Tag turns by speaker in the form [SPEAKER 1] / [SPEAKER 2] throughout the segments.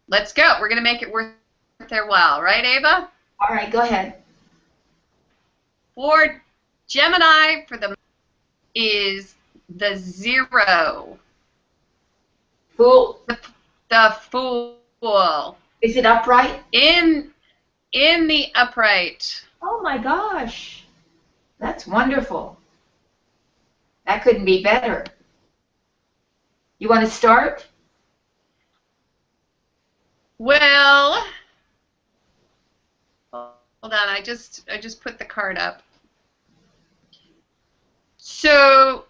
[SPEAKER 1] let's go. We're going to make it worth their while. Right, Ava?
[SPEAKER 2] All right, go ahead.
[SPEAKER 1] For Gemini, for the is the 0.
[SPEAKER 2] Fool.
[SPEAKER 1] The Fool.
[SPEAKER 2] Is it upright?
[SPEAKER 1] In the upright.
[SPEAKER 2] Oh my gosh. That's wonderful. That couldn't be better. You want to start?
[SPEAKER 1] Well, hold on. I just put the card up. So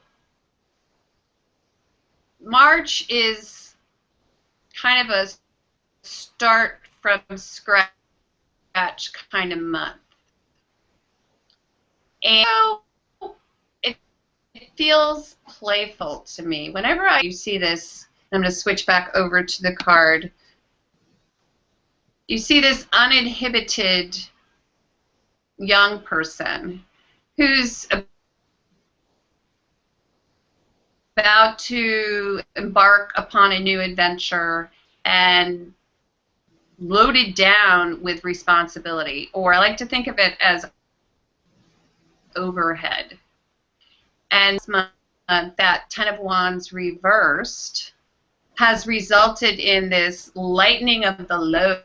[SPEAKER 1] March is kind of a start from scratch kind of month. And it feels playful to me. Whenever you see this, I'm going to switch back over to the card. You see this uninhibited young person who's about to embark upon a new adventure and loaded down with responsibility, or I like to think of it as overhead. And this month, that Ten of Wands reversed has resulted in this lightening of the load,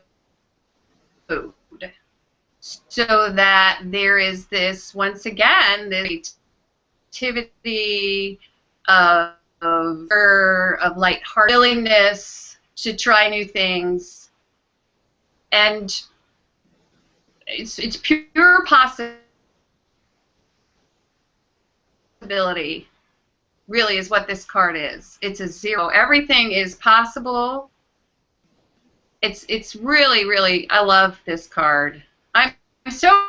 [SPEAKER 1] so that there is this, once again, this activity of lighthearted willingness to try new things, and it's pure possibility. Really, is what this card is. It's a 0. Everything is possible. It's really, really. I love this card. I'm so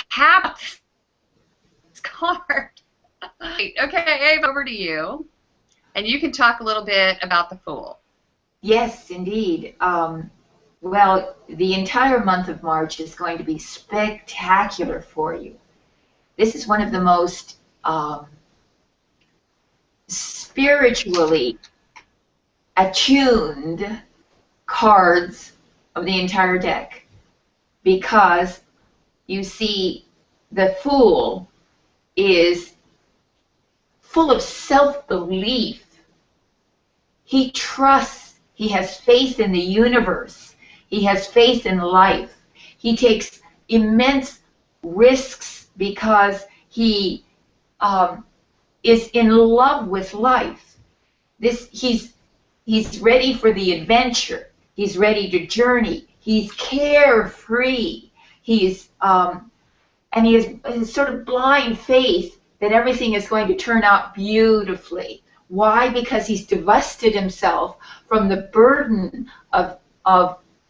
[SPEAKER 1] happy with this card. Okay, Ava, over to you, and you can talk a little bit about the Fool.
[SPEAKER 2] Yes, indeed. Well, the entire month of March is going to be spectacular for you. This is one of the most spiritually attuned cards of the entire deck, because you see the Fool is full of self-belief. He trusts, he has faith in the universe, he has faith in life. He takes immense risks because he is in love with life. He's ready for the adventure. He's ready to journey. He's carefree. And he has sort of blind faith that everything is going to turn out beautifully. Why? Because he's divested himself from the burden of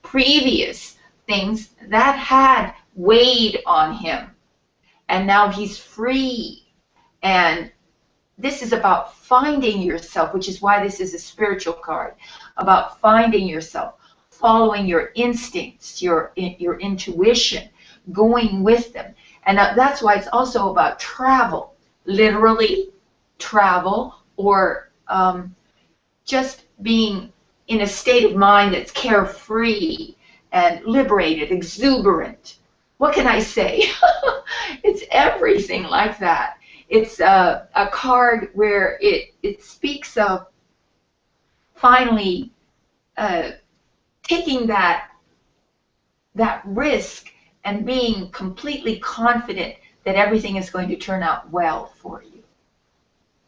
[SPEAKER 2] previous things that had weighed on him. And now he's free. And this is about finding yourself, which is why this is a spiritual card, about finding yourself, following your instincts, your intuition, going with them. And that's why it's also about travel, literally travel, or just being in a state of mind that's carefree and liberated, exuberant. What can I say? It's everything like that. It's a card where it speaks of finally taking that risk and being completely confident that everything is going to turn out well for you.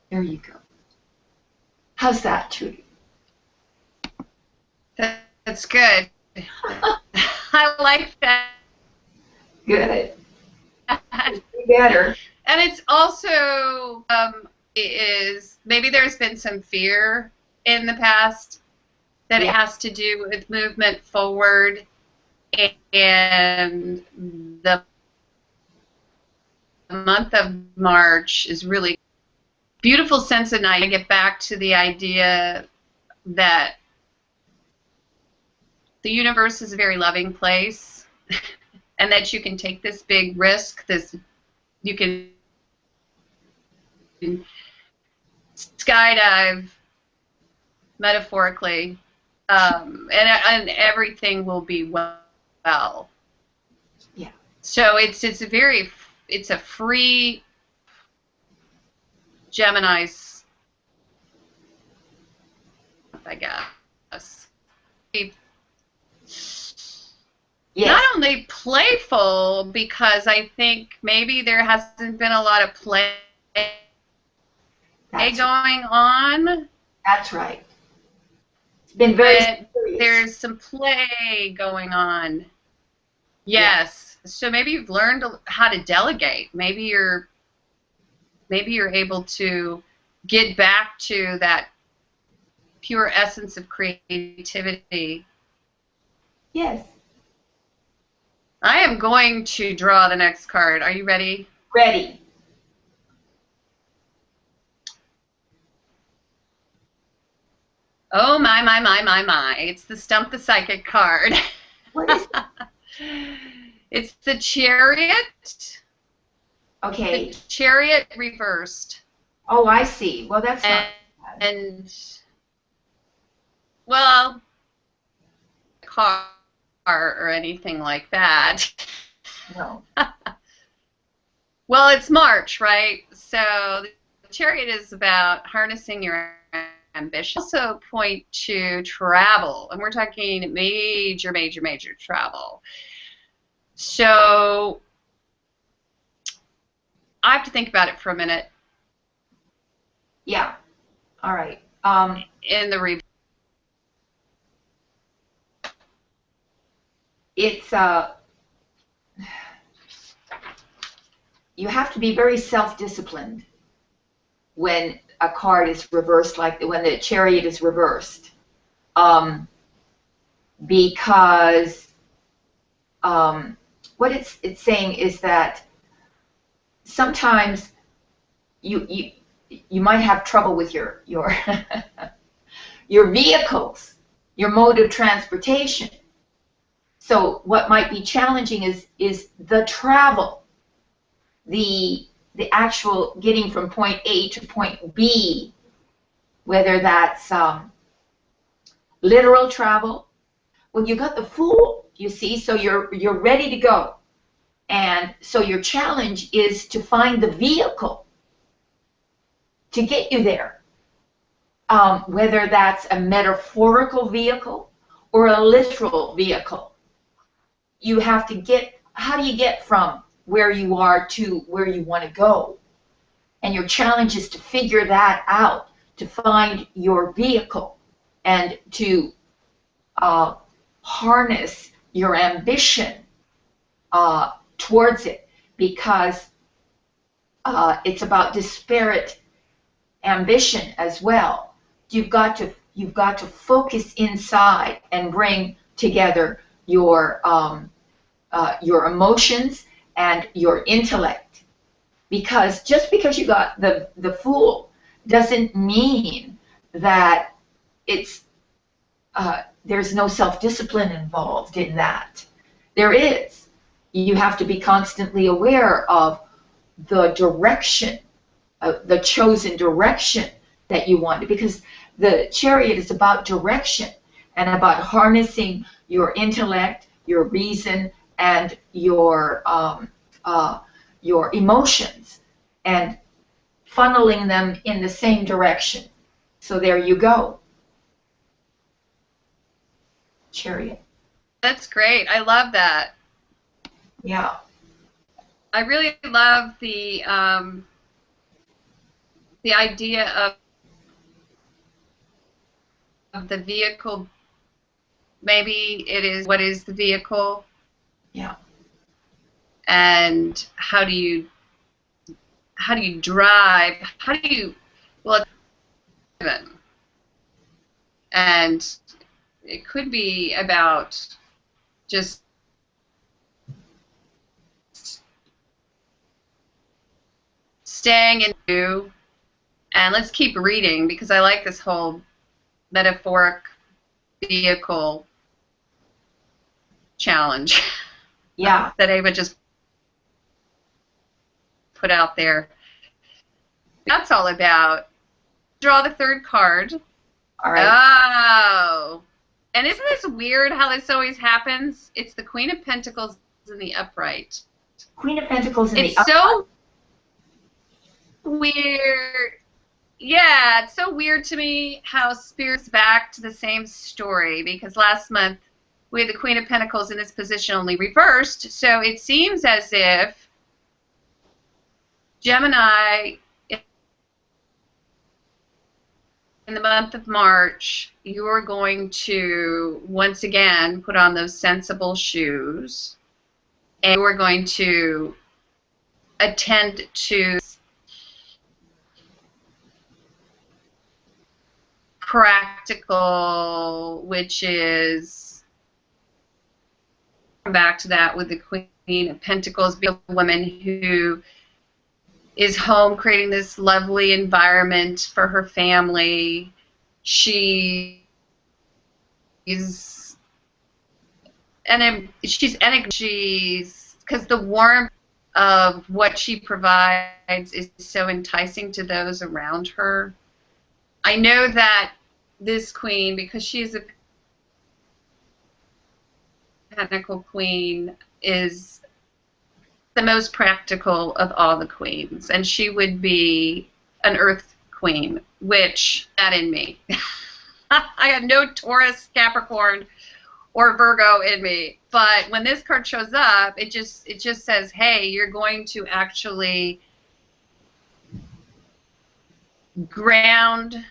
[SPEAKER 2] There you go. How's that, Trudy?
[SPEAKER 1] That's good. I like that.
[SPEAKER 2] Good. Better.
[SPEAKER 1] And it's also maybe there's been some fear in the past that it has to do with movement forward, and the month of March is really beautiful sense of night. I get back to the idea that the universe is a very loving place, and that you can take this big risk. You can skydive, metaphorically, and everything will be well.
[SPEAKER 2] Yeah.
[SPEAKER 1] So it's a free Gemini's, I guess. Not
[SPEAKER 2] Yes.
[SPEAKER 1] only playful, because I think maybe there hasn't been a lot of play
[SPEAKER 2] That's
[SPEAKER 1] going on,
[SPEAKER 2] that's right. It's been very
[SPEAKER 1] but
[SPEAKER 2] serious.
[SPEAKER 1] there's some play going on.
[SPEAKER 2] Yeah.
[SPEAKER 1] Yes. So maybe you've learned how to delegate. Maybe you're able to get back to that pure essence of creativity.
[SPEAKER 2] Yes.
[SPEAKER 1] I am going to draw the next card. Are you ready?
[SPEAKER 2] Ready.
[SPEAKER 1] Oh, my. It's the Stump the Psychic card.
[SPEAKER 2] What is
[SPEAKER 1] It's the Chariot.
[SPEAKER 2] okay?
[SPEAKER 1] The Chariot reversed.
[SPEAKER 2] Oh, I see. Well, that's
[SPEAKER 1] And,
[SPEAKER 2] not bad.
[SPEAKER 1] and well, car or anything like that.
[SPEAKER 2] No.
[SPEAKER 1] Well, it's March, right? So the Chariot is about harnessing your ambition. Also point to travel, and we're talking major travel. So I have to think about it for a minute.
[SPEAKER 2] Yeah. All right.
[SPEAKER 1] In the
[SPEAKER 2] It's you have to be very self-disciplined when a card is reversed, like when the Chariot is reversed, because what it's saying is that sometimes you might have trouble with your your vehicles, your mode of transportation. So what might be challenging is the travel, the actual getting from point A to point B, whether that's literal travel. Well, you got the Fool, you see, so you're ready to go, and so your challenge is to find the vehicle to get you there, whether that's a metaphorical vehicle or a literal vehicle. You have to get, how do you get from where you are to where you want to go? And your challenge is to figure that out, to find your vehicle and to harness your ambition towards it, because it's about disparate ambition as well. You've got to focus inside and bring together your emotions and your intellect, because just because you got the Fool doesn't mean that it's there's no self-discipline involved in that. There is. You have to be constantly aware of the direction, the chosen direction that you want, because the Chariot is about direction and about harnessing your intellect, your reason, and your emotions, and funneling them in the same direction. So there you go. Chariot.
[SPEAKER 1] That's great. I love that.
[SPEAKER 2] Yeah.
[SPEAKER 1] I really love the idea of the vehicle. Maybe it is, what is the vehicle,
[SPEAKER 2] Yeah.
[SPEAKER 1] and how do you drive? How do you, well, it's, and it could be about just staying in you. And let's keep reading, because I like this whole metaphoric vehicle challenge
[SPEAKER 2] Yeah.
[SPEAKER 1] that Ava just put out there. That's all about. Draw the third card.
[SPEAKER 2] All right.
[SPEAKER 1] Oh, And isn't this weird how this always happens? It's the Queen of Pentacles in the upright.
[SPEAKER 2] Queen of Pentacles in the
[SPEAKER 1] It's so weird. Yeah, it's so weird to me how Spirit's back to the same story, because last month we had the Queen of Pentacles in this position only reversed. So it seems as if Gemini, in the month of March, you're going to once again put on those sensible shoes, and you're going to attend to practical, which is, back to that with the Queen of Pentacles, be a woman who is home creating this lovely environment for her family. She's because the warmth of what she provides is so enticing to those around her. I know that this queen, because she's a Pentacle queen, is the most practical of all the queens, and she would be an earth queen, which that in me. I have no Taurus, Capricorn, or Virgo in me, but when this card shows up, it just says, hey, you're going to actually ground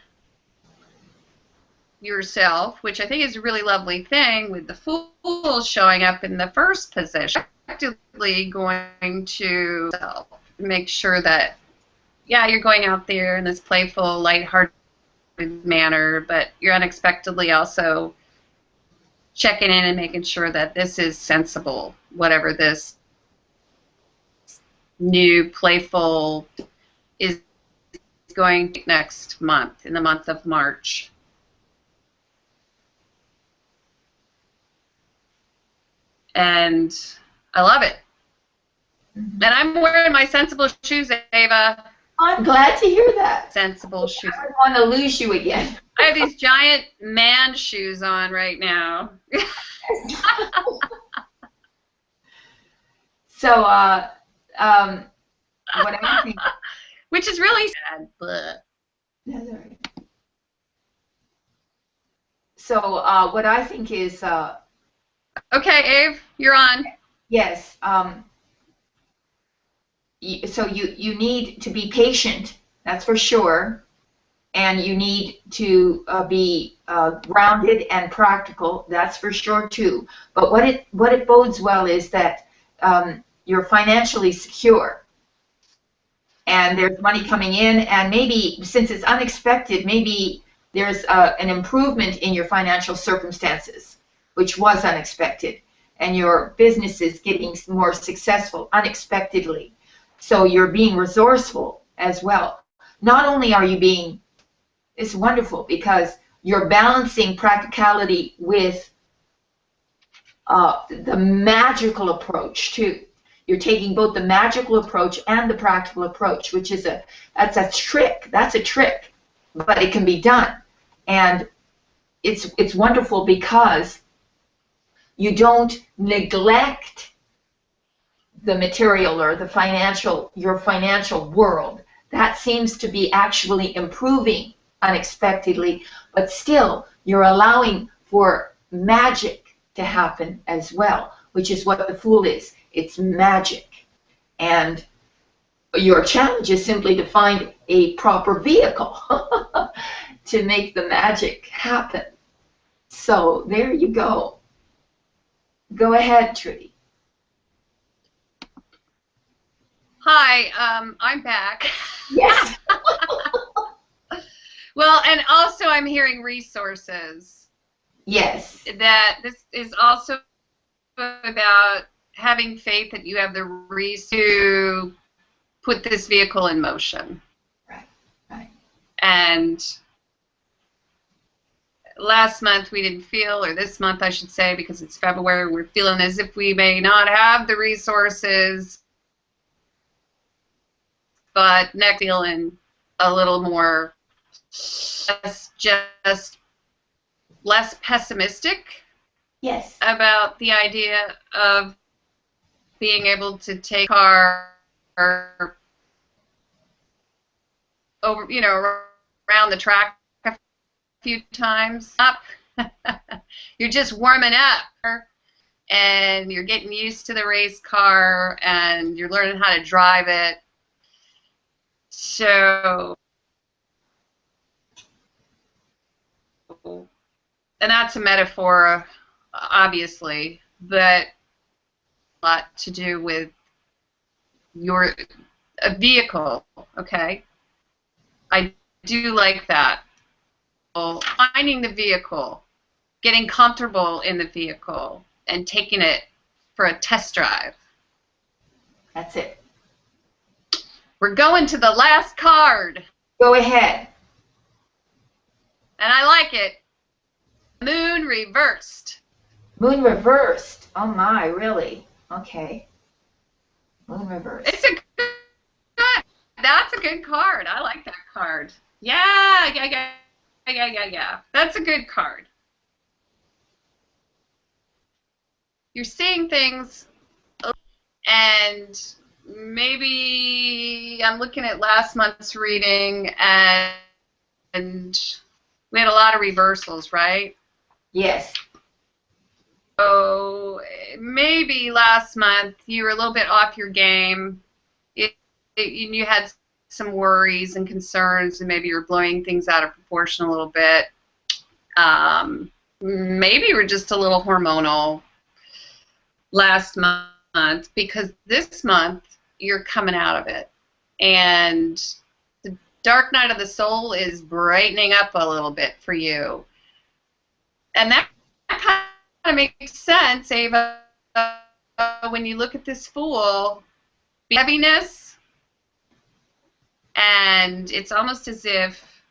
[SPEAKER 1] yourself, which I think is a really lovely thing, with the Fool showing up in the first position. Actively going to make sure that, yeah, you're going out there in this playful, lighthearted manner, but you're unexpectedly also checking in and making sure that this is sensible, whatever this new playful is going to next month, in the month of March. And I love it. And I'm wearing my sensible shoes, Ava.
[SPEAKER 2] I'm glad to hear that.
[SPEAKER 1] Sensible shoes.
[SPEAKER 2] I don't want to lose you again.
[SPEAKER 1] I have these giant man shoes on right now.
[SPEAKER 2] So, what I think,
[SPEAKER 1] which is really sad. But
[SPEAKER 2] that's all right. So, what I think is,
[SPEAKER 1] okay, Ave, you're on.
[SPEAKER 2] yes. So you need to be patient. That's for sure. And you need to be grounded and practical. That's for sure too. But what it bodes well is that you're financially secure, and there's money coming in, and maybe since it's unexpected, maybe there's an improvement in your financial circumstances, which was unexpected, and your business is getting more successful unexpectedly. So you're being resourceful as well. Not only are you being, it's wonderful because you're balancing practicality with the magical approach too. You're taking both the magical approach and the practical approach, which is that's a trick. That's a trick, but it can be done, and it's wonderful because you don't neglect the material or the financial, your financial world. That seems to be actually improving unexpectedly, but still you're allowing for magic to happen as well, which is what the Fool is. It's magic. And your challenge is simply to find a proper vehicle to make the magic happen. So there you go. Go ahead, Trudy.
[SPEAKER 1] Hi, I'm back.
[SPEAKER 2] Yes.
[SPEAKER 1] Well, and also I'm hearing resources.
[SPEAKER 2] Yes.
[SPEAKER 1] That this is also about having faith that you have the resources to put this vehicle in motion.
[SPEAKER 2] Right, right.
[SPEAKER 1] And last month we didn't feel, or this month I should say, because it's February, we're feeling as if we may not have the resources, but next feeling a little more just less pessimistic
[SPEAKER 2] Yes.
[SPEAKER 1] about the idea of being able to take car over, around the track a few times up. You're just warming up and you're getting used to the race car and you're learning how to drive it. So, and that's a metaphor, obviously, but a lot to do with a vehicle, okay? I do like that. Finding the vehicle, getting comfortable in the vehicle, and taking it for a test drive.
[SPEAKER 2] That's it.
[SPEAKER 1] We're going to the last card.
[SPEAKER 2] Go ahead.
[SPEAKER 1] And I like it. Moon reversed.
[SPEAKER 2] Moon reversed. Oh my, really? Okay. Moon reversed.
[SPEAKER 1] It's a good. That's a good card. I like that card. Yeah. That's a good card. You're seeing things, and maybe I'm looking at last month's reading, and we had a lot of reversals, right?
[SPEAKER 2] Yes.
[SPEAKER 1] So maybe last month you were a little bit off your game. You had some worries and concerns, and maybe you were blowing things out of proportion a little bit. Maybe you were just a little hormonal last month, because this month you're coming out of it. And the dark night of the soul is brightening up a little bit for you. And that kind of makes sense, Ava, when you look at this Fool. Heaviness, and it's almost as if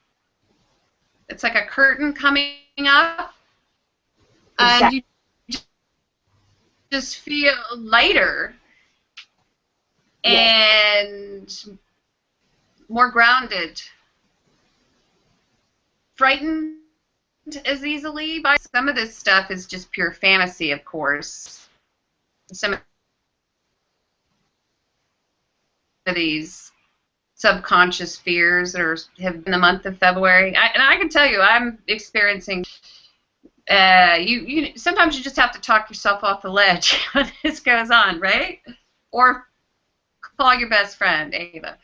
[SPEAKER 1] it's like a curtain coming up, and you just feel lighter and more grounded. Frightened as easily by some of this stuff is just pure fantasy, of course. Some of these subconscious fears that have been the month of February. And I can tell you, I'm experiencing. Sometimes you just have to talk yourself off the ledge when this goes on, right? Or call your best friend, Ava.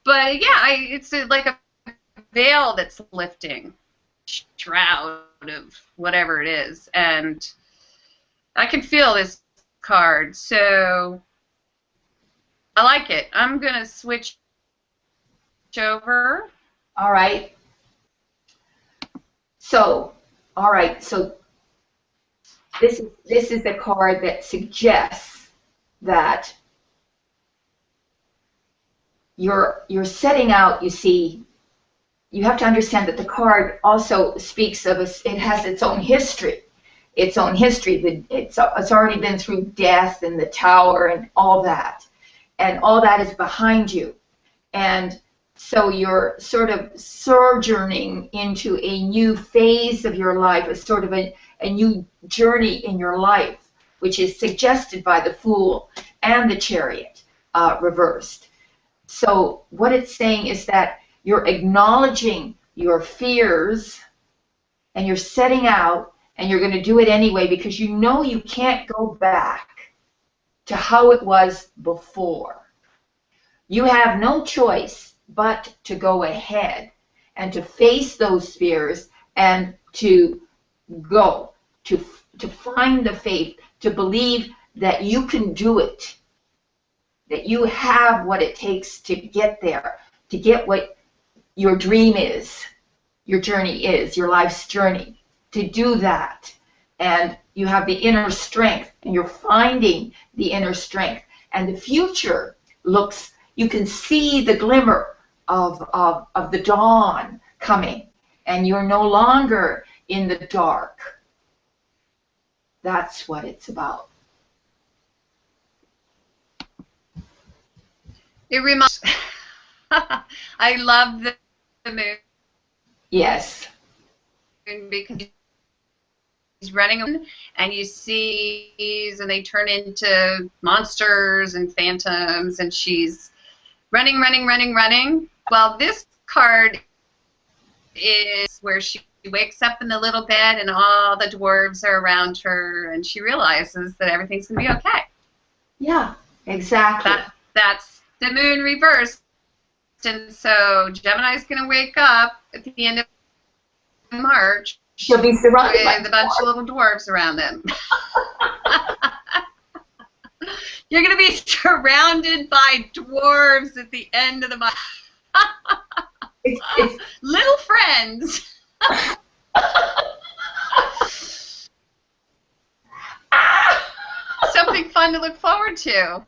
[SPEAKER 1] But yeah, it's like a veil that's lifting, shroud of whatever it is, and I can feel this card, so I like it. I'm gonna switch over.
[SPEAKER 2] All right. So, all right. So this is the card that suggests that you're setting out. You see, you have to understand that the card also speaks of it has its own history. Its own history. It's already been through death and the tower and all that is behind you, and so you're sort of sojourning into a new phase of your life, a sort of a new journey in your life, which is suggested by the Fool and the Chariot reversed. So what it's saying is that you're acknowledging your fears, and you're setting out, and you're going to do it anyway because you know you can't go back to how it was before. You have no choice but to go ahead and to face those fears and to go, to find the faith, to believe that you can do it, that you have what it takes to get there, to get what your dream is, your journey is, your life's journey, to do that. And you have the inner strength, and you're finding the inner strength. And the future looks, you can see the glimmer of the dawn coming, and you're no longer in the dark. That's what it's about.
[SPEAKER 1] It reminds. I love the moon
[SPEAKER 2] Yes.
[SPEAKER 1] because he's running, and you see, and they turn into monsters and phantoms, and she's running, running, running, running. Well, this card is where she wakes up in the little bed and all the dwarves are around her, and she realizes that everything's going to be okay.
[SPEAKER 2] Yeah, exactly.
[SPEAKER 1] That's the moon reversed. And so Gemini's going to wake up at the end of March.
[SPEAKER 2] She'll be surrounded
[SPEAKER 1] with a bunch of little dwarves around them. You're going to be surrounded by dwarves at the end of the month.
[SPEAKER 2] It's
[SPEAKER 1] little friends. Something fun to look forward to.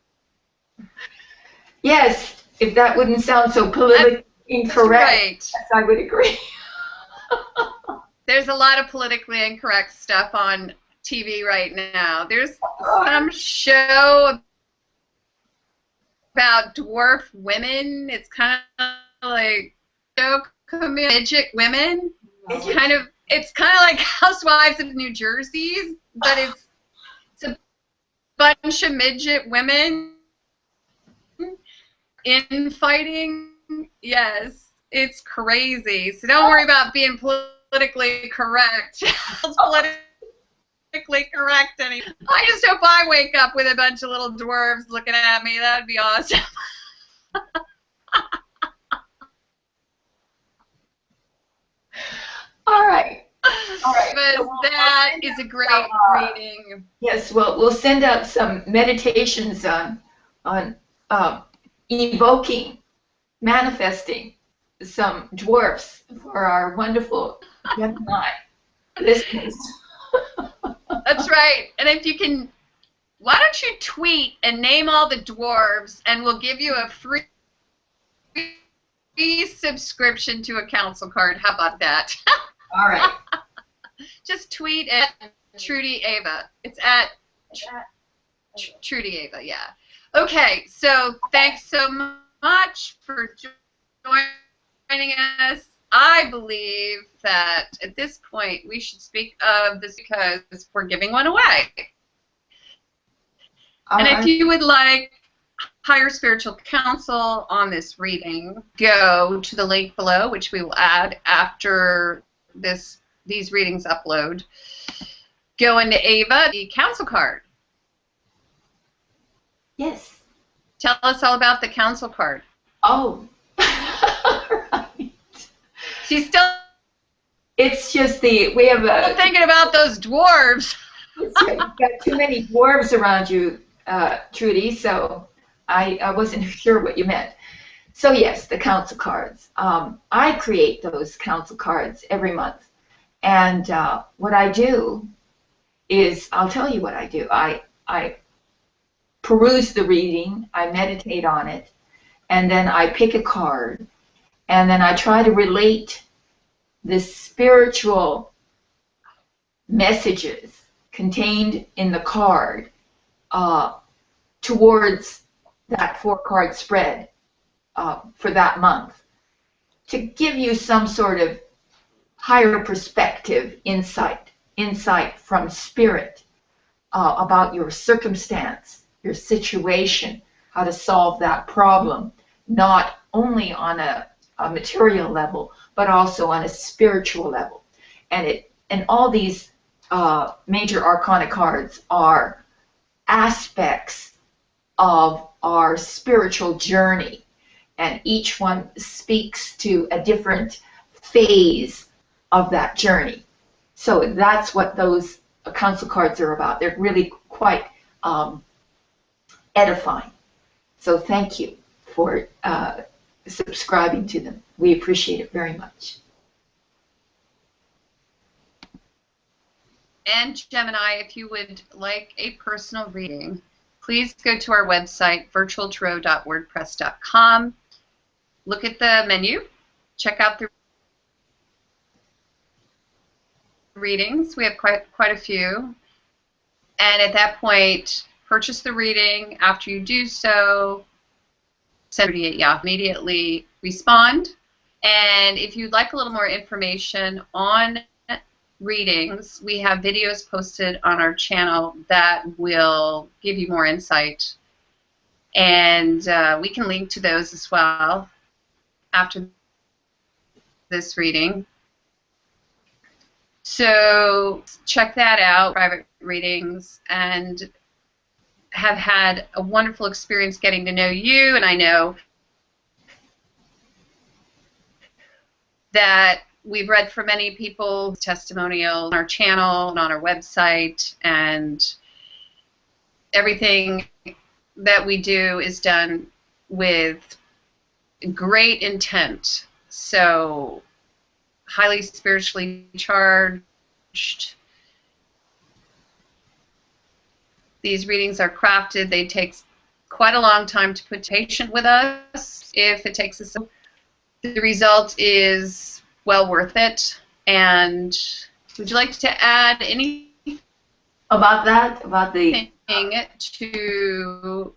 [SPEAKER 2] Yes, if that wouldn't sound so politically incorrect, yes, I would agree.
[SPEAKER 1] There's a lot of politically incorrect stuff on TV right now. There's some show about dwarf women. It's kind of like midget women. It's kind of like Housewives of New Jersey, but it's a bunch of midget women infighting. Yes, it's crazy. So don't worry about being politically correct. Politically correct anymore. I just hope I wake up with a bunch of little dwarves looking at me. That would be awesome.
[SPEAKER 2] All right.
[SPEAKER 1] But so that is a great reading.
[SPEAKER 2] Yes, well, we'll send out some meditations on evoking, manifesting some dwarfs for our wonderful Gemini listeners.
[SPEAKER 1] That's right. And if you can, why don't you tweet and name all the dwarves, and we'll give you a free subscription to a council card. How about that?
[SPEAKER 2] All right.
[SPEAKER 1] Just tweet at Trudy Ava. It's at Trudy Ava, yeah. Okay, so thanks so much for joining us. I believe that at this point we should speak of this because we're giving one away. And if you would like higher spiritual counsel on this reading, go to the link below, which we will add after these readings upload. Go into Ava, the counsel card.
[SPEAKER 2] Yes.
[SPEAKER 1] Tell us all about the counsel card.
[SPEAKER 2] Oh. Right.
[SPEAKER 1] She's still.
[SPEAKER 2] It's just we have a.
[SPEAKER 1] Still thinking about those dwarves.
[SPEAKER 2] You've got too many dwarves around you, Trudy, so I wasn't sure what you meant. So yes, the counsel cards. I create those counsel cards every month. And what I do is, I'll tell you what I do. I peruse the reading, I meditate on it, and then I pick a card, and then I try to relate the spiritual messages contained in the card towards that 4-card spread for that month, to give you some sort of higher perspective, insight from spirit about your circumstance, your situation, how to solve that problem, not only on a material level, but also on a spiritual level. And all these major arcana cards are aspects of our spiritual journey, and each one speaks to a different phase of that journey. So that's what those counsel cards are about. They're really quite edifying. So thank you for subscribing to them. We appreciate it very much.
[SPEAKER 1] And Gemini, if you would like a personal reading, please go to our website, virtualtarot.wordpress.com. Look at the menu, check out the readings. We have quite a few. And at that point, purchase the reading. After you do so, send 38 immediately respond. And if you'd like a little more information on readings, we have videos posted on our channel that will give you more insight. And we can link to those as well after this reading. So check that out, private readings, and have had a wonderful experience getting to know you. And I know that we've read for many people testimonials on our channel and on our website, and everything that we do is done with great intent. So highly spiritually charged. These readings are crafted. They take quite a long time to put patient with us. If it takes us, the result is well worth it. And would you like to add anything
[SPEAKER 2] About that? About the
[SPEAKER 1] to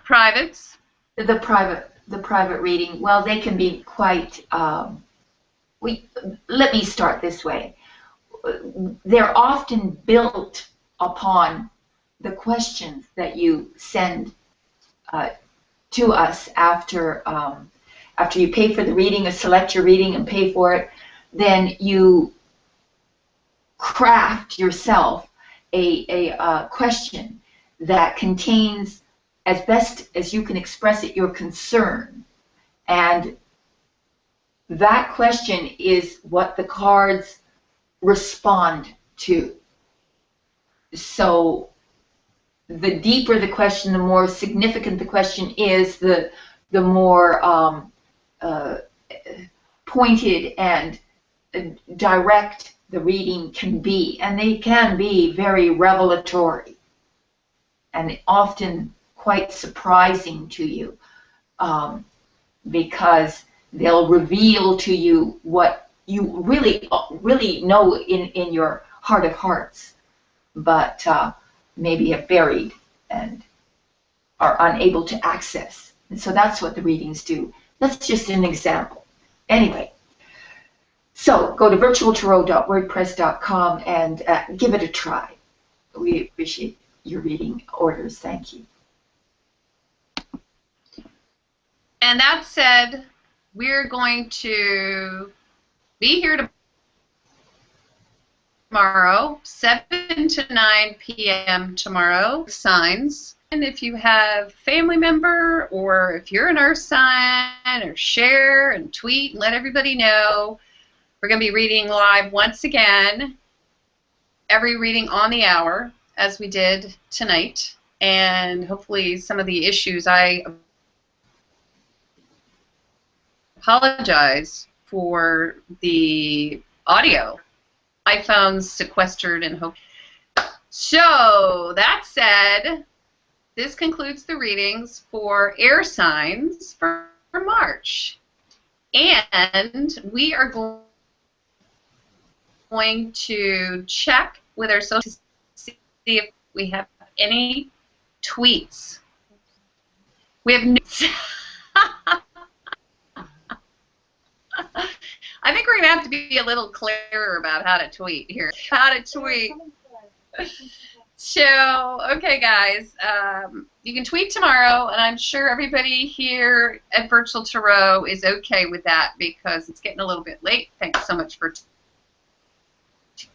[SPEAKER 1] privates?
[SPEAKER 2] the private reading. Well, they can be quite. Let me start this way. They're often built upon the questions that you send to us after you pay for the reading or select your reading and pay for it. Then you craft yourself a question that contains, as best as you can express it, your concern. And that question is what the cards respond to. So the deeper the question, the more significant the question is, the more pointed and direct the reading can be. And they can be very revelatory and often quite surprising to you, because they'll reveal to you what you really know in your heart of hearts, but maybe have buried and are unable to access. And so that's what the readings do. That's just an example. Anyway, so go to virtualtarot.wordpress.com and give it a try. We appreciate your reading orders. Thank you.
[SPEAKER 1] And that said, we're going to be here tomorrow, 7 to 9 p.m. tomorrow, signs. And if you have a family member, or if you're an earth sign, or share and tweet and let everybody know. We're going to be reading live once again, every reading on the hour, as we did tonight. And hopefully some of the issues, I apologize for the audio. iPhone's sequestered and hope. So that said, this concludes the readings for air signs for March. And we are going to check with our social to see if we have any tweets. We have I think we're going to have to be a little clearer about how to tweet here. How to tweet. So, okay, guys, you can tweet tomorrow, and I'm sure everybody here at Virtual Tarot is okay with that because it's getting a little bit late. Thanks so much for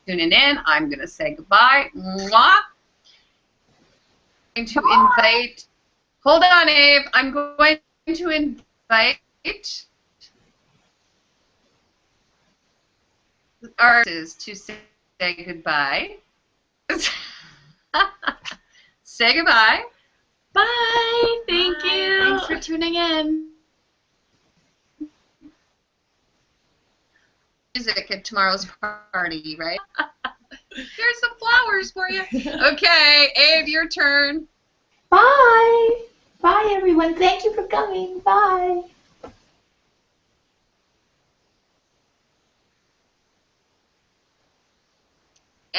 [SPEAKER 1] tuning in. I'm going to say goodbye. Mwah. I'm going to invite, hold on, Abe. I'm going to invite artists to say goodbye. Say goodbye.
[SPEAKER 3] Bye. Thank you.
[SPEAKER 1] Thanks for tuning in. Music at tomorrow's party, right? Here's some flowers for you. Okay, Abe, your turn.
[SPEAKER 2] Bye. Bye, everyone. Thank you for coming. Bye.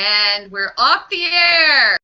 [SPEAKER 1] And we're off the air.